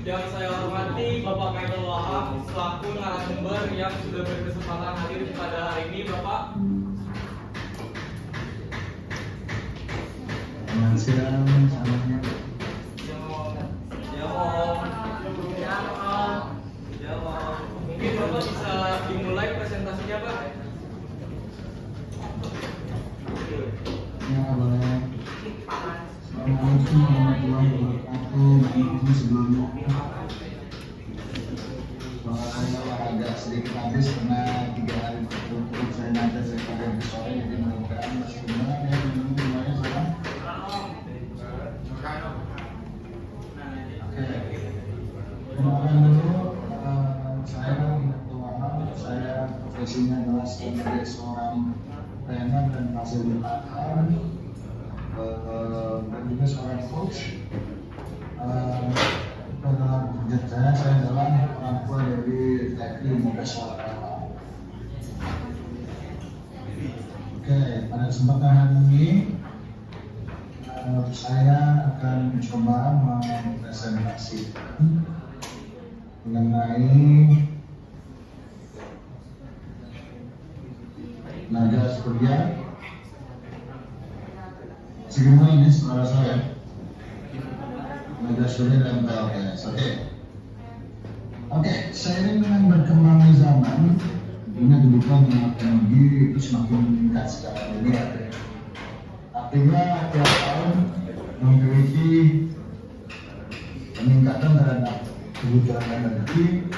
Yang saya hormati Bapak Michael Wahab selaku narasumber yang sudah berkesempatan hadir pada hari ini, Bapak. Selamat siang semuanya. Mungkin Bapak bisa dimulai presentasinya, Pak. Ya, boleh. Assalamualaikum warahmatullahi wabarakatuh. Ini sebelumnya saya agak sedikit habis karena 3 hari berturut-turut saya ngajar dari pagi sampai sore, jadi mudah-mudahan masih benar ya. Semuanya sekarang. Oke. Kenalan dulu, saya saya profesinya adalah sebagai seorang trainer dan fasilitator, dan juga seorang coach. Dalam kerja saya adalah orang tua dari Teknik Makassar. Oke, pada kesempatan hari ini saya akan mencoba mempresentasikan mengenai tenaga surya. Segimana ini suara saya? Tenaga surya dan PLTS. Oke, seiring dengan berkembangnya zaman, tentunya kebutuhan teknologi itu semakin meningkat secara linear. Artinya tiap tahun memiliki peningkatan terhadap kebutuhan energi,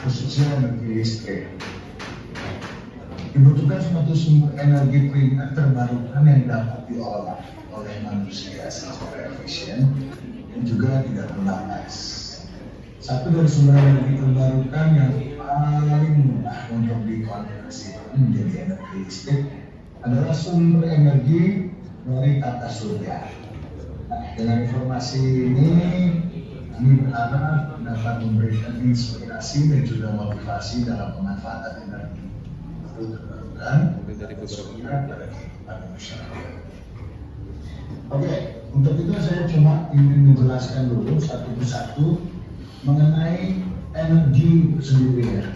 khususnya energi listrik. Dibutuhkan suatu sumber energi primer terbarukan yang dapat diolah oleh manusia secara efisien dan juga tidak terbatas. Satu dari sumber energi terbarukan yang paling mudah untuk dikonversi menjadi energi listrik adalah sumber energi dari tata surya. Nah, dengan informasi ini kami berharap dapat memberikan inspirasi dan juga motivasi dalam pemanfaatan energi terbarukan dari surya pada kehidupan masyarakat. Oke, untuk itu saya cuma ingin menjelaskan dulu satu persatu mengenai energi sendiri ya.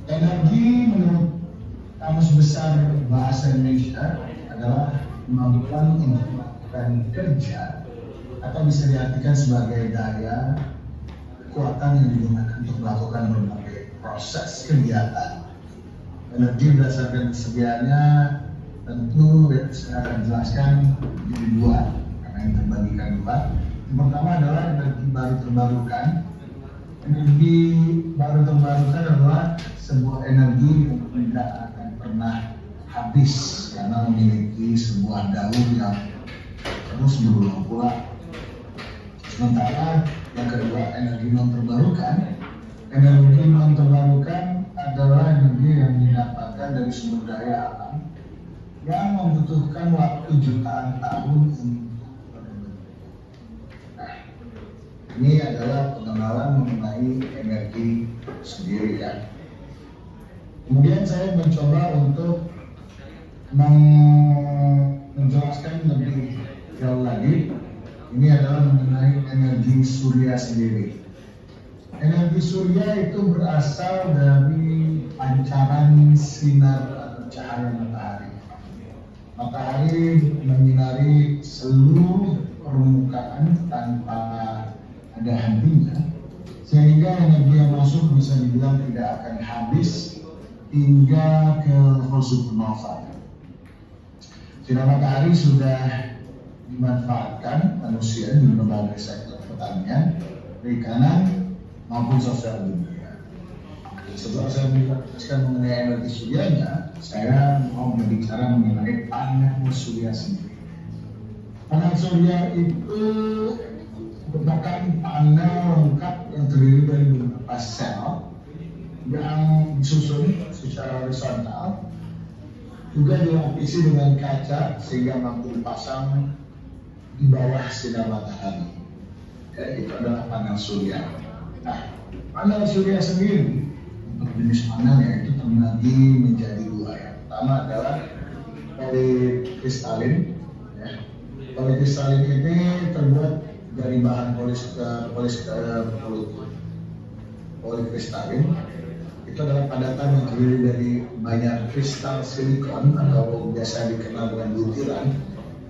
Energi menurut Kamus Besar Bahasa Indonesia adalah kemampuan untuk melakukan kerja atau bisa diartikan sebagai daya kekuatan yang digunakan untuk melakukan berbagai proses kegiatan. Energi berdasarkan kesediaannya tentu saya akan jelaskan jadi dua karena yang terbagi dua. Yang pertama adalah energi baru terbarukan. Energi baru terbarukan adalah sebuah energi yang tidak akan pernah habis karena memiliki sebuah daur yang terus berulang ulang. Sementara yang kedua energi non terbarukan. Energi non terbarukan adalah energi yang didapatkan dari sumber daya alam yang membutuhkan waktu jutaan tahun untuk berbentuk. Nah, ini adalah pengenalan mengenai energi sendiri ya. Kemudian saya mencoba untuk menjelaskan lebih jauh lagi. Ini adalah mengenai energi surya sendiri. Energi surya itu berasal dari pancaran sinar atau cahaya matahari. Matahari menyinari seluruh permukaan tanpa ada hentinya, sehingga energi yang masuk bisa dibilang tidak akan habis hingga ke level supernova. Sinar matahari sudah dimanfaatkan manusia di berbagai sektor pertanian, perikanan maupun sosial media. Setelah saya menjelaskan mengenai energi suryanya, saya mau berbicara mengenai panel surya sendiri. Panel surya itu merupakan panel lengkap yang terdiri dari beberapa sel yang disusun secara horizontal, juga dilapisi dengan kaca sehingga mampu dipasang di bawah sinar matahari. Itu adalah panel surya. Nah, panel surya sendiri untuk jenis panelnya itu terbagi menjadi dua. Yang pertama adalah polikristalin. Polikristalin ini terbuat dari bahan polikristalin itu adalah padatan yang terdiri dari banyak kristal silikon atau biasa dikenal dengan butiran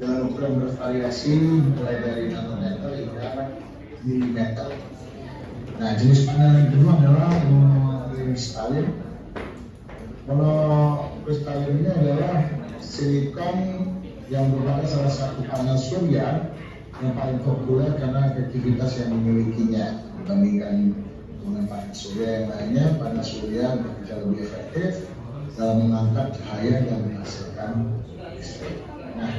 dengan ukuran bervariasi mulai dari nanometer hingga milimeter. Nah, jenis panel yang kedua adalah kristalin. Kalau kristalin ini adalah silikon yang merupakan salah satu panel surya yang paling populer karena efektivitas yang dimilikinya dibandingkan dengan panel surya yang lainnya. Panel surya bekerja lebih efektif dalam mengangkat cahaya dan menghasilkan listrik. Nah,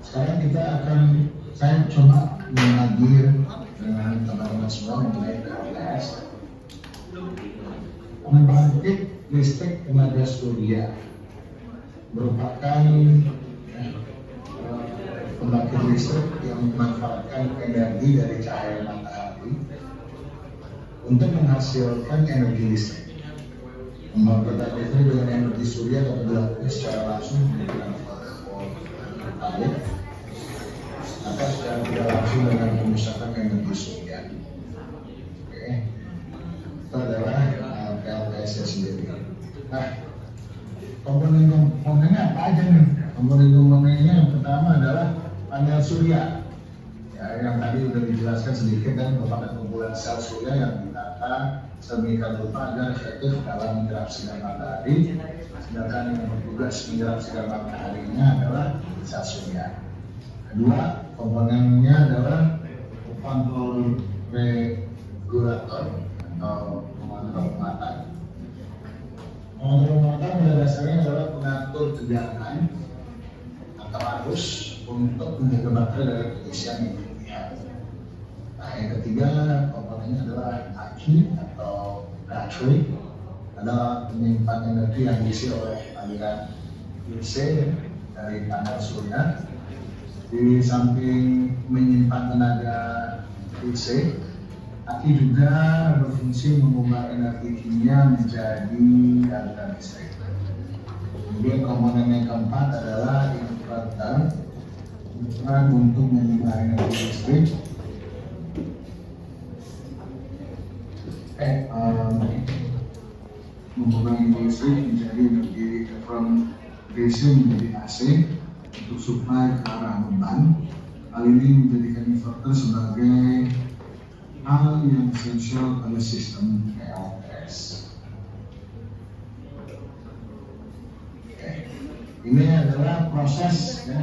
sekarang saya coba menghadir dengan teman-teman semua mengenai PLTS, membangkit listrik tenaga surya merupakan pembangkit listrik yang memanfaatkan energi dari cahaya matahari untuk menghasilkan energi listrik. Pembangkitan listrik dengan energi surya dapat dilakukan secara langsung menggunakan voltaik atau secara tidak langsung dengan pemusatan energi surya. Oke, itu adalah PLTS sendiri. Nah, komponen-komponennya apa aja nih? Komponen-komponennya yang pertama adalah panel surya, ya, yang tadi sudah dijelaskan sedikit dan merupakan kumpulan sel surya yang ditata sedemikian rupa agar efektif dalam menyerap sinar matahari. Sedangkan yang bertugas menyerap sinar mataharinya adalah sel surya. Kedua, komponennya adalah kontrol regulator atau pengontrol muatan. Pengontrol muatan pada dasarnya adalah pengatur tegangan atau arus untuk menjaga baterai dari kondisian yang berlebihan. Nah, yang ketiga komponennya adalah aki atau battery, adalah penyimpan energi yang diisi oleh aliran DC dari panel surya. Di samping menyimpan tenaga DC, aki juga berfungsi mengubah energi kimia menjadi aliran listrik. Kemudian komponen yang keempat adalah inverter, untuk mengubah energi listrik mengubah energi listrik menjadi energi from DC menjadi AC untuk supply ke arah beban. Hal ini menjadikan inverter sebagai hal yang esensial pada sistem PLTS. Ini adalah proses ya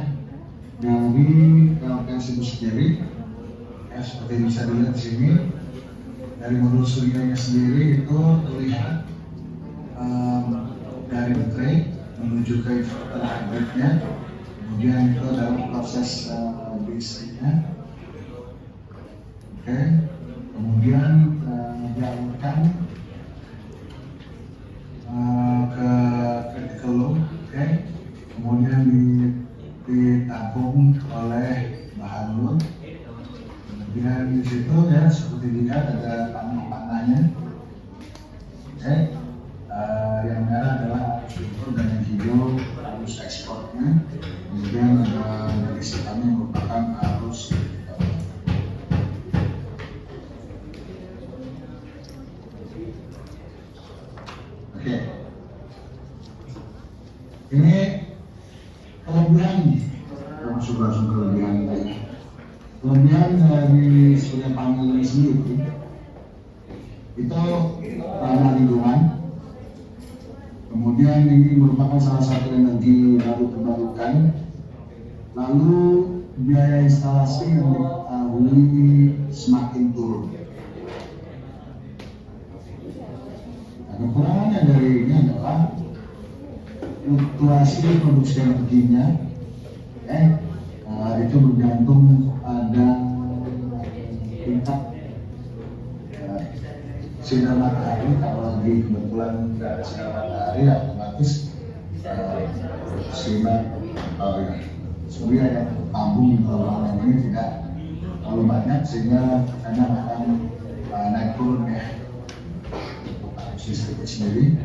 dari PLTS itu sendiri, ya, seperti bisa dilihat di sini. Dari modul suryanya sendiri itu terlihat dari baterai menuju ke inverter hybridnya. Kemudian itu adalah proses listriknya. Oke. Kemudian dialirkan ke critical load. Oke. Kemudian ditampung oleh bahan load. Kemudian di situ ya seperti dilihat ada panah-panahnya. Oke. Yang merah adalah arus impor dan yang hijau arus ekspornya. Kemudian ada dari setannya merupakan arus Oke. Ini kelebihan, masuk langsung kelebihan tadi. Kelebihan dari surya panel ini sendiri itu ramah lingkungan. Kemudian ini merupakan salah satu energi baru terbarukan. Lalu biaya instalasi yang diketahui semakin turun. Nah, kekurangannya dari ini adalah fluktuasi produksi energinya, itu bergantung pada tingkat sinar matahari. Kalau lagi kebetulan tidak ada sinar matahari, otomatis sinar surya yang tabung di ruangan ini tidak terlalu banyak sehingga tekannya akan naik turun ya. Listrik sendiri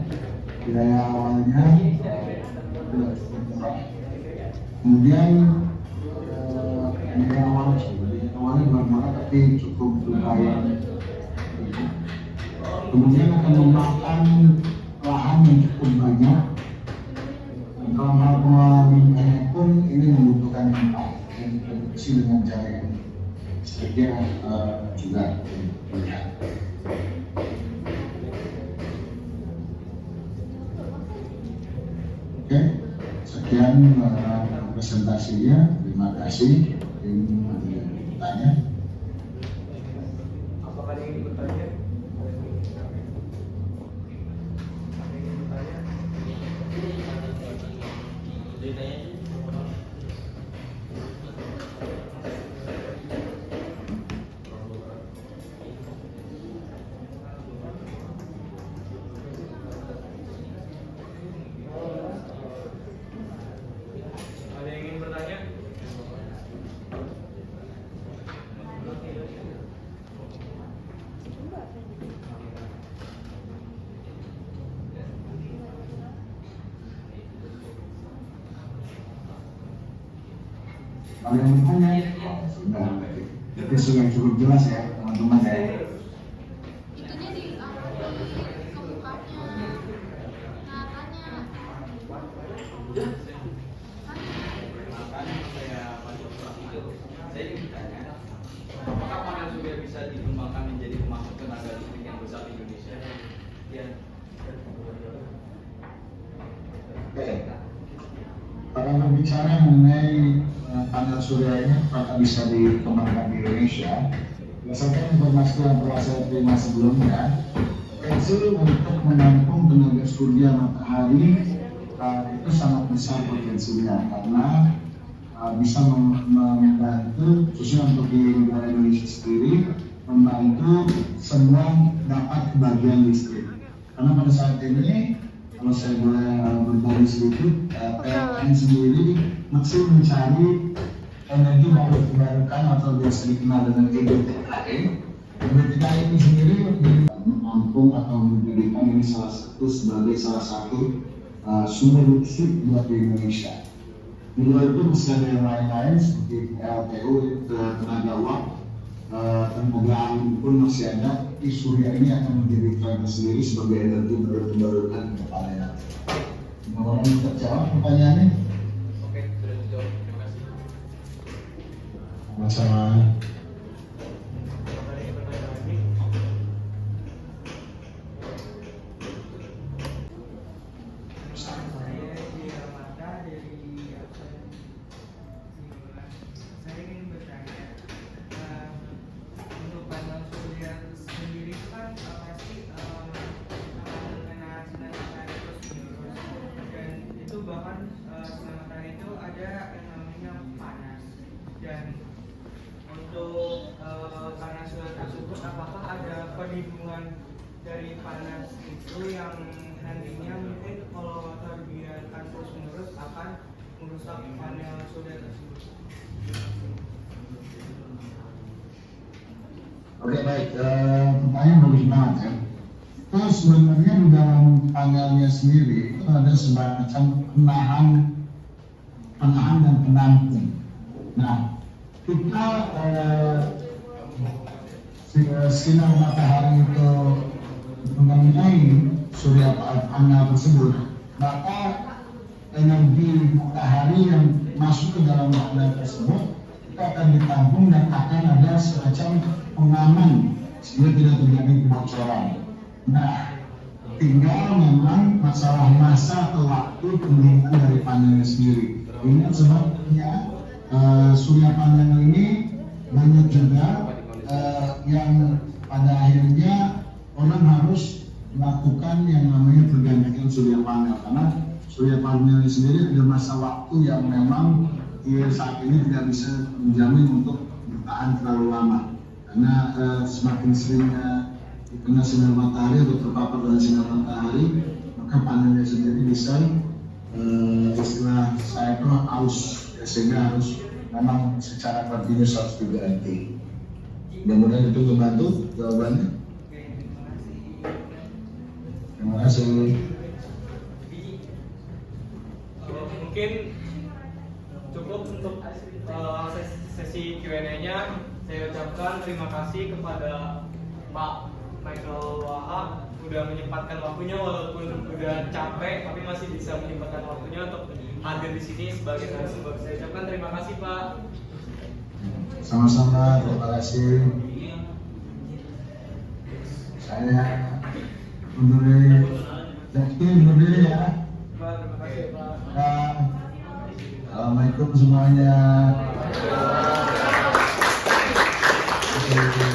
biaya awalnya tidak cukup murah. Kemudian biaya awalnya jumlahnya berapa tapi cukup lumayan. Kemudian akan memakan lahan yang cukup banyak. Kalau hal pengolahannya pun ini membutuhkan tempat yang diproduksi dengan cara yang sebaiknya juga banyak. Oke, sekian presentasinya. Terima kasih. Ini ada bertanya. Apakah ada yang ingin bertanya? Ada yang ingin bertanya? Kalau yang bertanya, sudah. Itu sudah cukup jelas ya teman-teman ya. Itunya di kebukanya. Nah, tanya. Saya ingin bertanya, apakah panel surya bisa dikembangkan menjadi pemakai tenaga listrik yang besar di Indonesia? Ya. Oke. Kalau berbicara mengenai panel surya ini apakah bisa dikembangkan di Indonesia, berdasarkan informasi yang telah saya terima sebelumnya, potensi untuk menampung tenaga surya matahari itu sangat besar potensinya karena bisa membantu khususnya untuk di negara Indonesia sendiri, membantu semua dapat kebagian listrik. Karena pada saat ini kalau saya boleh berbagi sedikit, PLN sendiri masih mencari energi baru terbarukan atau biasa dikenal dengan EBTKE. EBTKE ini sendiri menampung atau menjadikan ini sebagai salah satu sumber listrik buat di Indonesia. Di luar itu masih ada yang lain-lain seperti LTU, tenaga uap, tenaga angin pun masih ada. Tapi surya ini akan menjadi trend sendiri sebagai energi terbarukan ke depannya nanti. Mudah-mudahan terjawab pertanyaannya. Oke, sudah dijawab. Terima kasih. Sama-sama. Apakah ada yang bertanya lagi? Saya Diramata dari saya ingin bertanya untuk panel surya sendiri itu kan pasti akan kena sinar matahari terus menerus dan itu bahkan sinar matahari itu ada yang namanya panas dan untuk panas surya tersebut apakah ada perlindungan dari panas itu yang nantinya mungkin kalau terbiarkan terus menerus akan merusak panel surya tersebut. Oke baik, pertanyaan bagus banget ya. Itu sebenarnya di dalam panelnya sendiri itu ada semacam penahan dan penampung. Nah, kita sinar matahari itu mengenai surya panel tersebut, maka energi matahari yang masuk ke dalam panel tersebut itu akan ditampung dan akan ada semacam pengaman sehingga tidak terjadi kebocoran. Nah, tinggal memang masalah masa atau waktu pendinginan dari panelnya sendiri. Ini sebabnya surya panel ini banyak juga yang pada akhirnya orang harus melakukan yang namanya pergantian surya panel karena surya panel sendiri ada masa waktu yang memang saat ini tidak bisa menjamin untuk bertahan terlalu lama karena semakin seringnya kena sinar matahari atau terpapar dengan sinar matahari maka panelnya sendiri bisa istilah saya itu aus sehingga harus memang secara kontinus harus diganti. Mudah-mudahan itu membantu jawabannya. Terima kasih. Mungkin cukup untuk sesi Q&A-nya. Saya terima kasih kepada Pak Michael Wahab udah menyempatkan waktunya walaupun udah capek tapi masih bisa menyempatkan waktunya untuk hadir di sini sebagai narasumber. Saya ucapkan terima kasih Pak. Sama-sama, terima kasih. Saya undur diri. Undur diri ya. Pak, terima kasih Pak. Assalamualaikum semuanya. Oke.